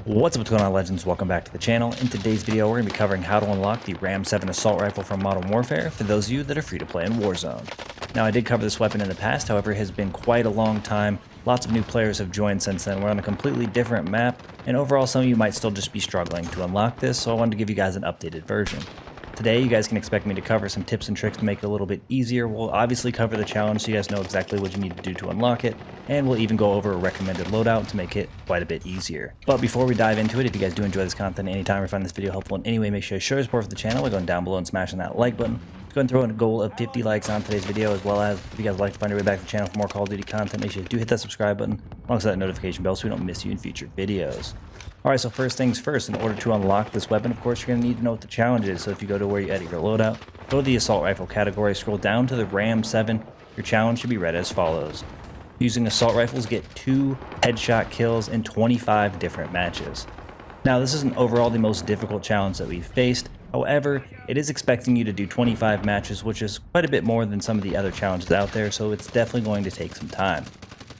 What's going on, legends? Welcome back to the channel. In today's video, we're going to be covering how to unlock the Ram 7 assault rifle from Modern Warfare for those of you that are free to play in Warzone. Now, I did cover this weapon in the past, however, it has been quite a long time. Lots of new players have joined since then. We're on a completely different map, and overall, some of you might still just be struggling to unlock this, so I wanted to give you guys an updated version. Today, you guys can expect me to cover some tips and tricks to make it a little bit easier. We'll obviously cover the challenge so you guys know exactly what you need to do to unlock it, and we'll even go over a recommended loadout to make it quite a bit easier. But before we dive into it, if you guys do enjoy this content anytime or find this video helpful in any way, make sure to show your support for the channel by going down below and smashing that like button. Go ahead and throw in a goal of 50 likes on today's video, as well as if you guys would like to find your way back to the channel for more Call of Duty content, make sure you do hit that subscribe button alongside that notification bell so we don't miss you in future videos. Alright, so first things first, in order to unlock this weapon, of course, you're going to need to know what the challenge is. So if you go to where you edit your loadout, go to the assault rifle category, scroll down to the Ram 7, your challenge should be read as follows. Using assault rifles, get 2 headshot kills in 25 different matches. Now, this isn't overall the most difficult challenge that we've faced. However, it is expecting you to do 25 matches, which is quite a bit more than some of the other challenges out there, so it's definitely going to take some time.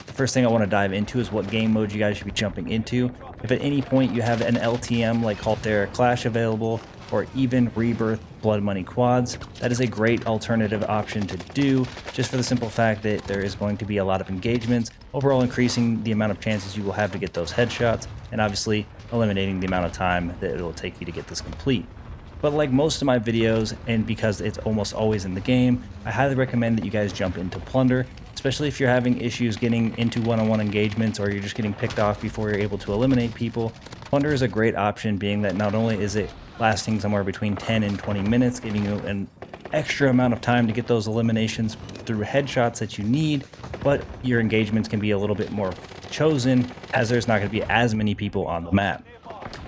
The first thing I want to dive into is what game mode you guys should be jumping into. If at any point you have an LTM like Haltera Clash available, or even Rebirth Blood Money Quads, that is a great alternative option to do, just for the simple fact that there is going to be a lot of engagements, overall increasing the amount of chances you will have to get those headshots, and obviously eliminating the amount of time that it will take you to get this complete. But like most of my videos, and because it's almost always in the game, I highly recommend that you guys jump into Plunder, especially if you're having issues getting into one-on-one engagements or you're just getting picked off before you're able to eliminate people. Plunder is a great option, being that not only is it lasting somewhere between 10 and 20 minutes, giving you an extra amount of time to get those eliminations through headshots that you need, but your engagements can be a little bit more chosen as there's not going to be as many people on the map.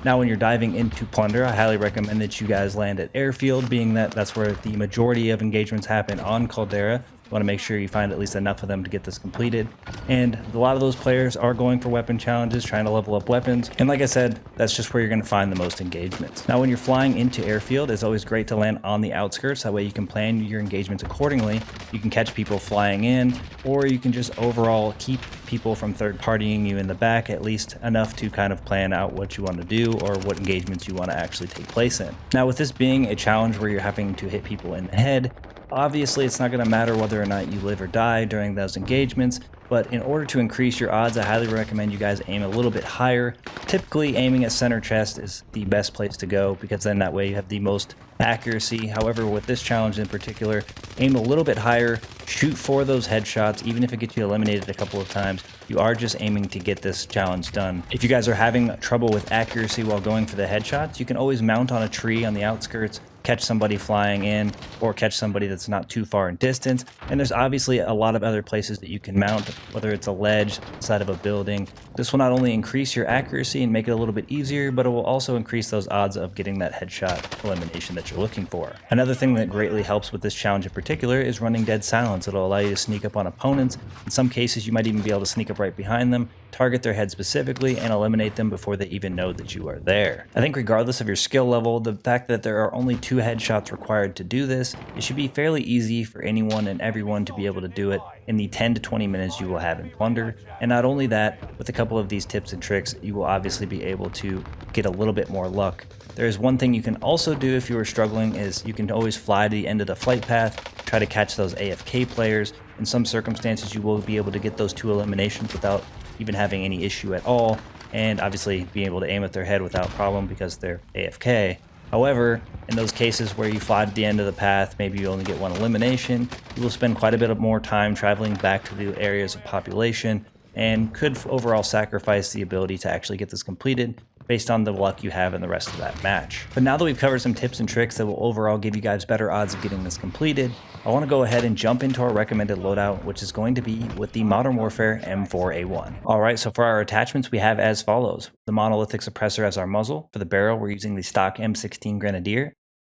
Now, when you're diving into Plunder, I highly recommend that you guys land at Airfield, being that that's where the majority of engagements happen on Caldera. You want to make sure you find at least enough of them to get this completed. And a lot of those players are going for weapon challenges, trying to level up weapons. And like I said, that's just where you're going to find the most engagements. Now, when you're flying into Airfield, it's always great to land on the outskirts. That way you can plan your engagements accordingly. You can catch people flying in, or you can just overall keep people from third partying you in the back, at least enough to kind of plan out what you want to do or what engagements you want to actually take place in. Now, with this being a challenge where you're having to hit people in the head, obviously it's not going to matter whether or not you live or die during those engagements, but in order to increase your odds, I highly recommend you guys aim a little bit higher. Typically, aiming at center chest is the best place to go, because then that way you have the most accuracy. However, with this challenge in particular, aim a little bit higher, shoot for those headshots. Even if it gets you eliminated a couple of times, you are just aiming to get this challenge done. If you guys are having trouble with accuracy while going for the headshots, you can always mount on a tree on the outskirts, catch somebody flying in, or catch somebody that's not too far in distance. And there's obviously a lot of other places that you can mount, whether it's a ledge, side of a building. This will not only increase your accuracy and make it a little bit easier, but it will also increase those odds of getting that headshot elimination that you're looking for. Another thing that greatly helps with this challenge in particular is running dead silence. It'll allow you to sneak up on opponents. In some cases, you might even be able to sneak up right behind them, target their head specifically, and eliminate them before they even know that you are there. I think regardless of your skill level, the fact that there are only 2 headshots required to do this, it should be fairly easy for anyone and everyone to be able to do it in the 10 to 20 minutes you will have in Plunder. And not only that, with a couple of these tips and tricks, you will obviously be able to get a little bit more luck. There is one thing you can also do if you are struggling, is you can always fly to the end of the flight path, try to catch those AFK players. In some circumstances, you will be able to get those 2 eliminations without even having any issue at all, and obviously being able to aim at their head without problem because they're AFK. However, in those cases where you fly to the end of the path, maybe you only get 1 elimination, you will spend quite a bit of more time traveling back to the areas of population, and could overall sacrifice the ability to actually get this completed based on the luck you have in the rest of that match. But now that we've covered some tips and tricks that will overall give you guys better odds of getting this completed, I want to go ahead and jump into our recommended loadout, which is going to be with the Modern Warfare M4A1. Alright, so for our attachments, we have as follows. The monolithic suppressor as our muzzle. For the barrel, we're using the stock M16 Grenadier.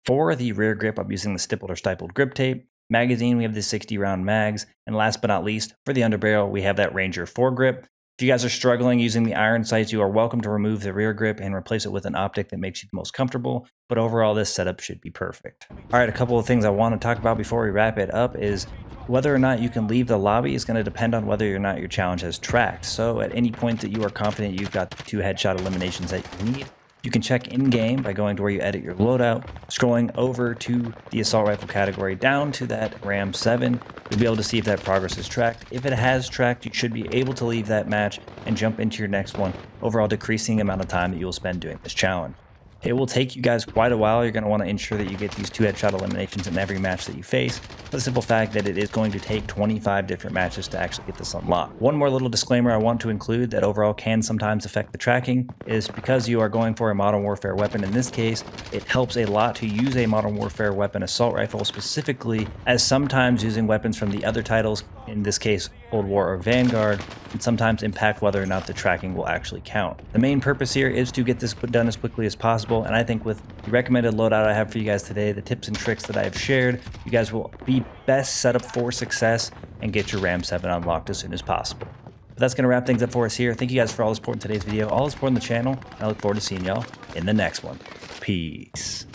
For the rear grip, I'm using the stippled or stippled grip tape. Magazine, we have the 60 round mags. And last but not least, for the underbarrel, we have that Ranger foregrip. If you guys are struggling using the iron sights, you are welcome to remove the rear grip and replace it with an optic that makes you the most comfortable, but overall this setup should be perfect. Alright, a couple of things I want to talk about before we wrap it up is whether or not you can leave the lobby is going to depend on whether or not your challenge has tracked. So at any point that you are confident you've got the 2 headshot eliminations that you need, you can check in-game by going to where you edit your loadout, scrolling over to the assault rifle category down to that Ram 7. You'll be able to see if that progress is tracked. If it has tracked, you should be able to leave that match and jump into your next one, overall decreasing the amount of time that you will spend doing this challenge. It will take you guys quite a while. You're going to want to ensure that you get these 2 headshot eliminations in every match that you face, for the simple fact that it is going to take 25 different matches to actually get this unlocked. One more little disclaimer I want to include that overall can sometimes affect the tracking is because you are going for a Modern Warfare weapon. In this case, it helps a lot to use a Modern Warfare weapon assault rifle specifically, as sometimes using weapons from the other titles, in this case Cold War or Vanguard, can sometimes impact whether or not the tracking will actually count. The main purpose here is to get this done as quickly as possible, and I think with the recommended loadout I have for you guys today, the tips and tricks that I have shared, you guys will be best set up for success and get your Ram 7 unlocked as soon as possible. But that's going to wrap things up for us here. Thank you guys for all the support in today's video, all the support on the channel, and I look forward to seeing y'all in the next one. Peace.